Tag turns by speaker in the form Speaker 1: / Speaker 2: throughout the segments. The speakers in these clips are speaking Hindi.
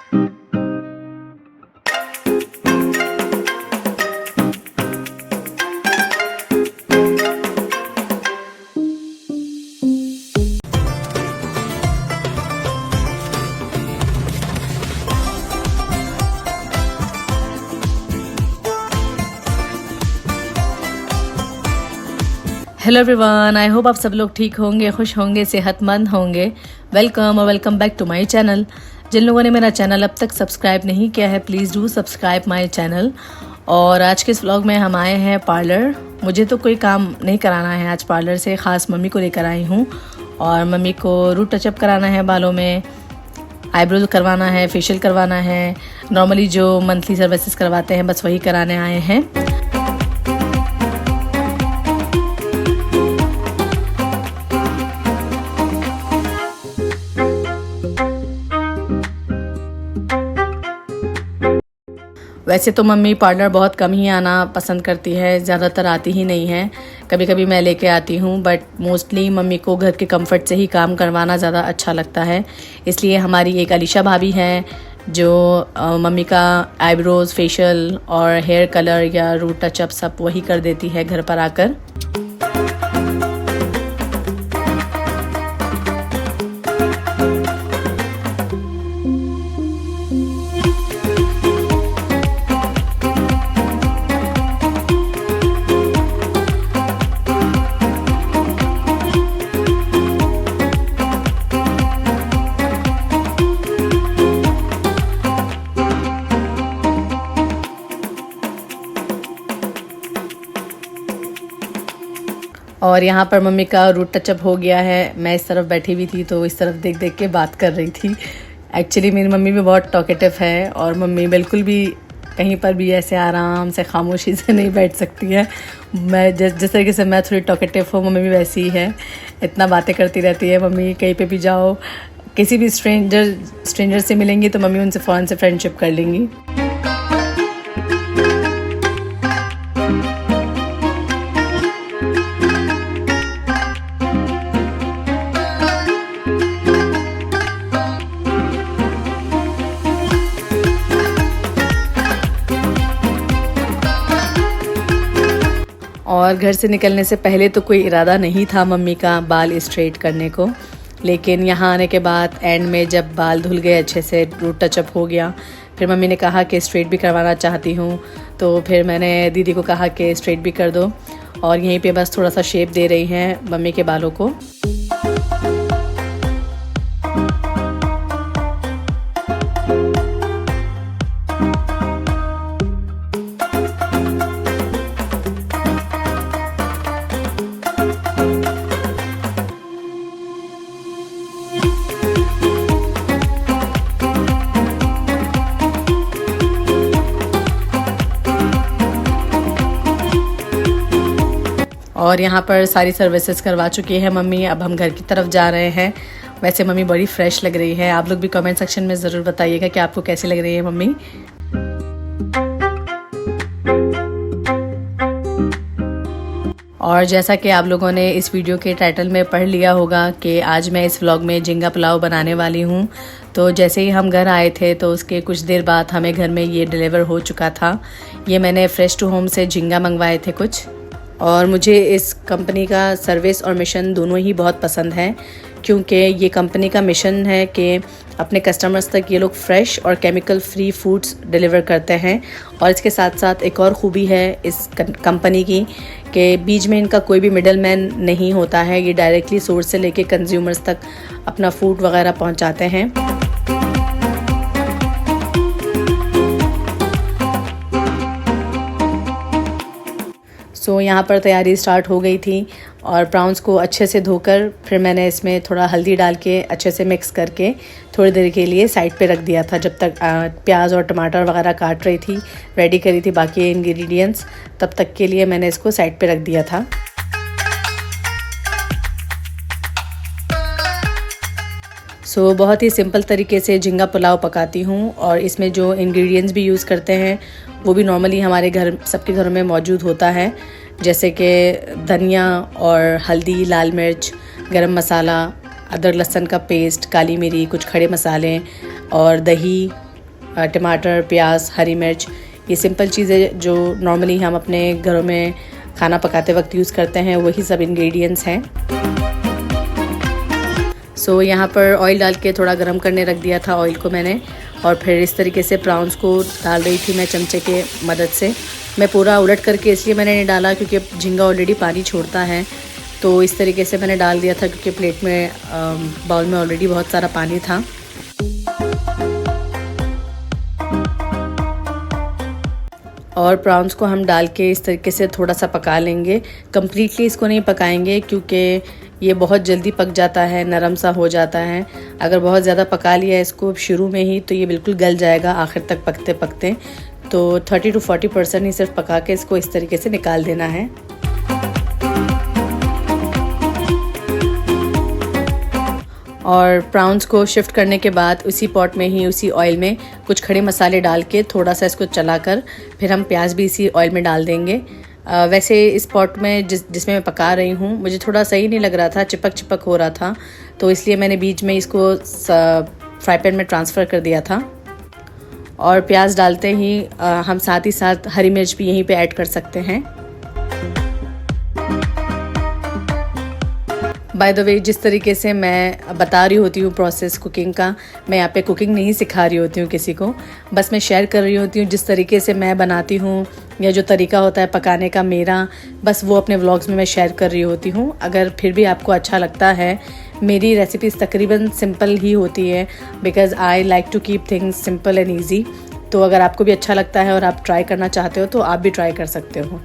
Speaker 1: हेलो एवरीवन, आई होप आप सब लोग ठीक होंगे, खुश होंगे, सेहतमंद होंगे। वेलकम और welcome back to my channel. जिन लोगों ने मेरा चैनल अब तक सब्सक्राइब नहीं किया है, please do subscribe my channel. और आज के इस व्लॉग में हम आए हैं पार्लर। मुझे तो कोई काम नहीं कराना है आज पार्लर से, ख़ास मम्मी को लेकर आई हूँ। और मम्मी को रूट टचअप कराना है, बालों में आईब्रो करवाना है, फेशियल करवाना है। नॉर्मली जो मंथली सर्विसेज करवाते हैं बस वही कराने आए हैं। वैसे तो मम्मी पार्लर बहुत कम ही आना पसंद करती है, ज़्यादातर आती ही नहीं है। कभी कभी मैं लेके आती हूँ, बट मोस्टली मम्मी को घर के कंफर्ट से ही काम करवाना ज़्यादा अच्छा लगता है। इसलिए हमारी एक अलीशा भाभी हैं जो मम्मी का आईब्रोज़, फेशियल और हेयर कलर या रूट टचअप सब वही कर देती है घर पर आकर। और यहाँ पर मम्मी का रूट टचअप हो गया है। मैं इस तरफ बैठी हुई थी तो इस तरफ देख देख के बात कर रही थी। एक्चुअली मेरी मम्मी भी बहुत टॉकेटिव है और मम्मी बिल्कुल भी कहीं पर भी ऐसे आराम से खामोशी से नहीं बैठ सकती है। मैं जिस तरीके से मैं थोड़ी टॉकेटिव हूँ, मम्मी भी वैसी ही है, इतना बातें करती रहती है। मम्मी कहीं पे भी जाओ, किसी भी स्ट्रेंजर से मिलेंगी तो मम्मी उनसे फ़ौरन से फ्रेंडशिप कर लेंगी। और घर से निकलने से पहले तो कोई इरादा नहीं था मम्मी का बाल स्ट्रेट करने को, लेकिन यहाँ आने के बाद एंड में जब बाल धुल गए, अच्छे से रूट टचअप हो गया, फिर मम्मी ने कहा कि स्ट्रेट भी करवाना चाहती हूँ। तो फिर मैंने दीदी को कहा कि स्ट्रेट भी कर दो और यहीं पे बस थोड़ा सा शेप दे रही हैं मम्मी के बालों को। और यहाँ पर सारी सर्विसेज करवा चुकी है मम्मी। अब हम घर की तरफ जा रहे हैं। वैसे मम्मी बड़ी फ्रेश लग रही है। आप लोग भी कमेंट सेक्शन में ज़रूर बताइएगा कि आपको कैसी लग रही है मम्मी। और जैसा कि आप लोगों ने इस वीडियो के टाइटल में पढ़ लिया होगा कि आज मैं इस व्लॉग में झींगा पुलाव बनाने वाली हूँ। तो जैसे ही हम घर आए थे तो उसके कुछ देर बाद हमें घर में ये डिलीवर हो चुका था। ये मैंने फ्रेश टू होम से झींगा मंगवाए थे कुछ। और मुझे इस कंपनी का सर्विस और मिशन दोनों ही बहुत पसंद है, क्योंकि ये कंपनी का मिशन है कि अपने कस्टमर्स तक ये लोग फ्रेश और केमिकल फ्री फूड्स डिलीवर करते हैं। और इसके साथ साथ एक और ख़ूबी है इस कंपनी की कि बीच में इनका कोई भी मिडल मैन नहीं होता है। ये डायरेक्टली सोर्स से लेके कंज्यूमर्स तक अपना फूड वगैरह पहुंचाते हैं। सो यहाँ पर तैयारी स्टार्ट हो गई थी और प्राउंस को अच्छे से धोकर फिर मैंने इसमें थोड़ा हल्दी डाल के अच्छे से मिक्स करके थोड़ी देर के लिए साइड पे रख दिया था, जब तक प्याज और टमाटर वगैरह काट रही थी, रेडी करी थी बाकी इंग्रेडिएंट्स, तब तक के लिए मैंने इसको साइड पे रख दिया था। सो बहुत ही सिंपल तरीके से झींगा पुलाव पकाती हूँ और इसमें जो इंग्रेडिएंट्स भी यूज़ करते हैं वो भी नॉर्मली हमारे घर सबके घरों में मौजूद होता है, जैसे कि धनिया और हल्दी, लाल मिर्च, गरम मसाला, अदरक लहसुन का पेस्ट, काली मिरी, कुछ खड़े मसाले और दही टमाटर, प्याज, हरी मिर्च, ये सिंपल चीज़ें जो नॉर्मली हम अपने घरों में खाना पकाते वक्त यूज़ करते हैं, वही सब इंग्रेडिएंट्स हैं। सो यहाँ पर ऑयल डाल के थोड़ा गरम करने रख दिया था ऑयल को मैंने, और फिर इस तरीके से प्राउंस को डाल रही थी मैं चमचे के मदद से। मैं पूरा उलट करके इसलिए मैंने नहीं डाला क्योंकि झींगा ऑलरेडी पानी छोड़ता है, तो इस तरीके से मैंने डाल दिया था क्योंकि प्लेट में बाउल में ऑलरेडी बहुत सारा पानी था। और प्राउंस को हम डाल के इस तरीके से थोड़ा सा पका लेंगे। कम्प्लीटली इसको नहीं पकाएंगे क्योंकि ये बहुत जल्दी पक जाता है, नरम सा हो जाता है। अगर बहुत ज़्यादा पका लिया इसको शुरू में ही तो ये बिल्कुल गल जाएगा आखिर तक पकते पकते। तो 30 to 40% ही सिर्फ पका के इसको इस तरीके से निकाल देना है। और प्राउंस को शिफ्ट करने के बाद उसी पॉट में ही, उसी ऑयल में कुछ खड़े मसाले डाल के थोड़ा सा इसको चलाकर फिर हम प्याज भी इसी ऑयल में डाल देंगे। वैसे इस पॉट में जिसमें मैं पका रही हूँ मुझे थोड़ा सही नहीं लग रहा था, चिपक चिपक हो रहा था, तो इसलिए मैंने बीच में इसको फ्राई पैन में ट्रांसफ़र कर दिया था। और प्याज डालते ही हम साथ ही साथ हरी मिर्च भी यहीं पे ऐड कर सकते हैं। बाय द वे, जिस तरीके से मैं बता रही होती हूँ प्रोसेस कुकिंग का, मैं यहाँ पे कुकिंग नहीं सिखा रही होती हूँ किसी को, बस मैं शेयर कर रही होती हूँ जिस तरीके से मैं बनाती हूँ या जो तरीका होता है पकाने का मेरा, बस वो अपने व्लॉग्स में मैं शेयर कर रही होती हूँ। अगर फिर भी आपको अच्छा लगता है, मेरी रेसिपीज़ तकरीबन सिंपल ही होती है because I like to keep things simple and easy. तो अगर आपको भी अच्छा लगता है और आप ट्राई करना चाहते हो तो आप भी ट्राई कर सकते हो।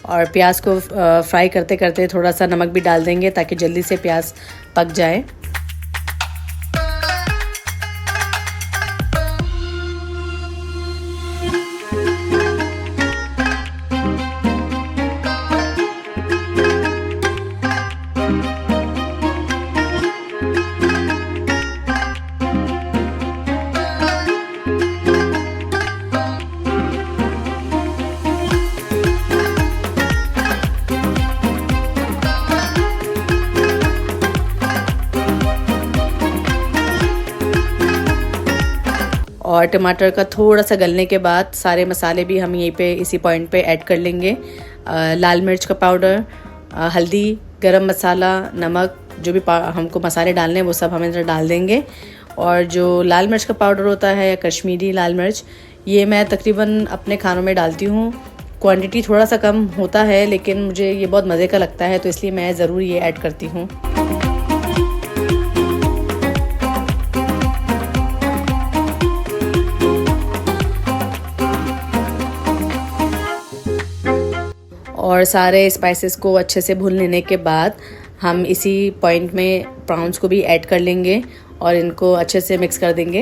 Speaker 1: और प्याज को फ्राई करते करते थोड़ा सा नमक भी डाल देंगे ताकि जल्दी से प्याज पक जाए। और टमाटर का थोड़ा सा गलने के बाद सारे मसाले भी हम यहीं पे इसी पॉइंट पे ऐड कर लेंगे। लाल मिर्च का पाउडर, हल्दी, गरम मसाला, नमक, जो भी हमको मसाले डालने हैं वो सब हम इधर डाल देंगे। और जो लाल मिर्च का पाउडर होता है या कश्मीरी लाल मिर्च, ये मैं तकरीबन अपने खानों में डालती हूँ। क्वांटिटी थोड़ा सा कम होता है लेकिन मुझे ये बहुत मज़े का लगता है, तो इसलिए मैं ज़रूर ये ऐड करती हूँ। और सारे स्पाइसेस को अच्छे से भून लेने के बाद हम इसी पॉइंट में प्राउंस को भी ऐड कर लेंगे और इनको अच्छे से मिक्स कर देंगे।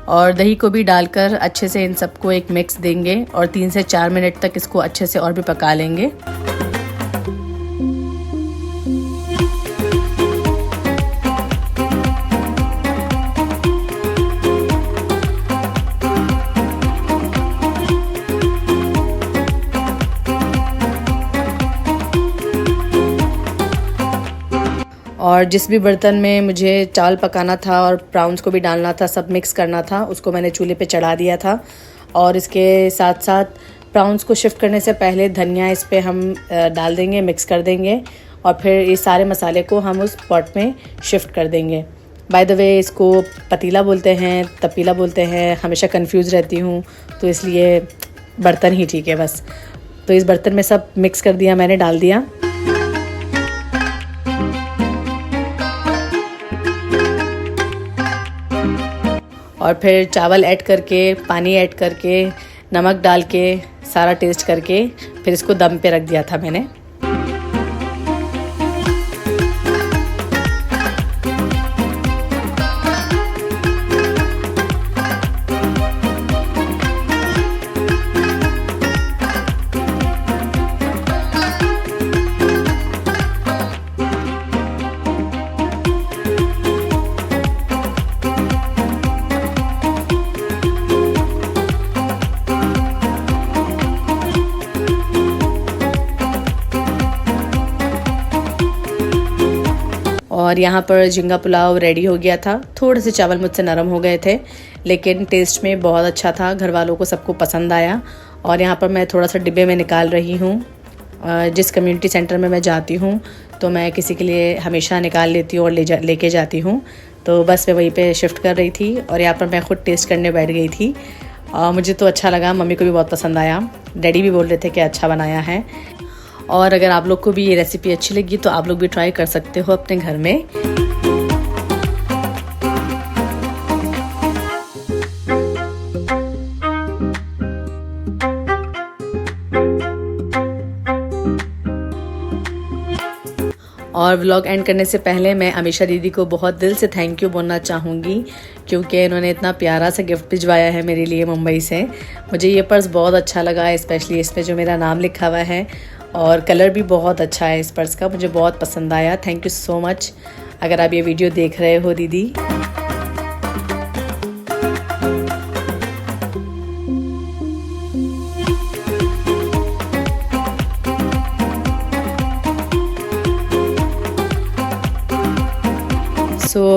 Speaker 1: और दही को भी डालकर अच्छे से इन सबको एक मिक्स देंगे और 3 से 4 मिनट तक इसको अच्छे से और भी पका लेंगे। और जिस भी बर्तन में मुझे चावल पकाना था और प्राउंस को भी डालना था, सब मिक्स करना था, उसको मैंने चूल्हे पे चढ़ा दिया था। और इसके साथ साथ प्राउंस को शिफ्ट करने से पहले धनिया इस पे हम डाल देंगे, मिक्स कर देंगे और फिर ये सारे मसाले को हम उस पॉट में शिफ्ट कर देंगे। बाय द वे, इसको पतीला बोलते हैं, तपीला बोलते हैं, हमेशा कंफ्यूज रहती हूँ, तो इसलिए बर्तन ही ठीक है बस। तो इस बर्तन में सब मिक्स कर दिया मैंने, डाल दिया। और फिर चावल ऐड करके, पानी ऐड करके, नमक डाल के, सारा टेस्ट करके फिर इसको दम पे रख दिया था मैंने। और यहाँ पर झींगा पुलाव रेडी हो गया था। थोड़े से चावल मुझसे नरम हो गए थे, लेकिन टेस्ट में बहुत अच्छा था, घर वालों को सबको पसंद आया। और यहाँ पर मैं थोड़ा सा डिब्बे में निकाल रही हूँ। जिस कम्युनिटी सेंटर में मैं जाती हूँ तो मैं किसी के लिए हमेशा निकाल लेती हूँ और लेके जाती हूँ। तो बस मैं वहीं पे शिफ्ट कर रही थी और यहाँ पर मैं ख़ुद टेस्ट करने बैठ गई थी। मुझे तो अच्छा लगा, मम्मी को भी बहुत पसंद आया, डैडी भी बोल रहे थे कि अच्छा बनाया है। और अगर आप लोग को भी ये रेसिपी अच्छी लगी तो आप लोग भी ट्राई कर सकते हो अपने घर में। और व्लॉग एंड करने से पहले मैं अमीशा दीदी को बहुत दिल से थैंक यू बोलना चाहूँगी, क्योंकि इन्होंने इतना प्यारा सा गिफ्ट भिजवाया है मेरे लिए मुंबई से। मुझे ये पर्स बहुत अच्छा लगा, स्पेशली इस पे जो मेरा नाम लिखा हुआ है, और कलर भी बहुत अच्छा है इस पर्स का, मुझे बहुत पसंद आया। थैंक यू सो मच अगर आप ये वीडियो देख रहे हो दीदी।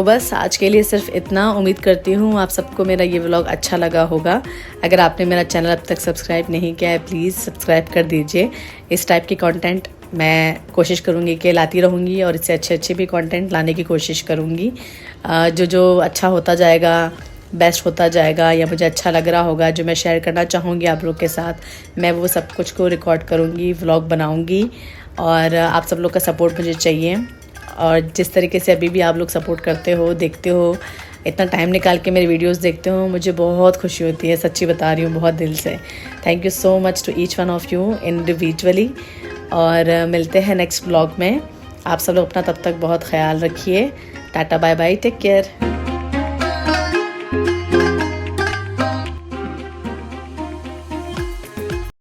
Speaker 1: बस आज के लिए सिर्फ इतना। उम्मीद करती हूँ आप सबको मेरा ये व्लॉग अच्छा लगा होगा। अगर आपने मेरा चैनल अब तक सब्सक्राइब नहीं किया है प्लीज़ सब्सक्राइब कर दीजिए। इस टाइप की कंटेंट मैं कोशिश करूँगी कि लाती रहूँगी, और इससे अच्छे भी कंटेंट लाने की कोशिश करूँगी। जो अच्छा होता जाएगा, बेस्ट होता जाएगा, या मुझे अच्छा लग रहा होगा, जो मैं शेयर करना चाहूँगी आप लोग के साथ, मैं वो सब कुछ को रिकॉर्ड करूँगी, व्लॉग बनाऊँगी। और आप सब लोग का सपोर्ट मुझे चाहिए। और जिस तरीके से अभी भी आप लोग सपोर्ट करते हो, देखते हो, इतना टाइम निकाल के मेरे वीडियोस देखते हो, मुझे बहुत खुशी होती है, सच्ची बता रही हूँ, बहुत दिल से। Thank you so much to each one of you individually. और मिलते हैं नेक्स्ट व्लॉग में। आप सब लोग अपना तब तक बहुत ख्याल रखिए। Tata bye bye, take care.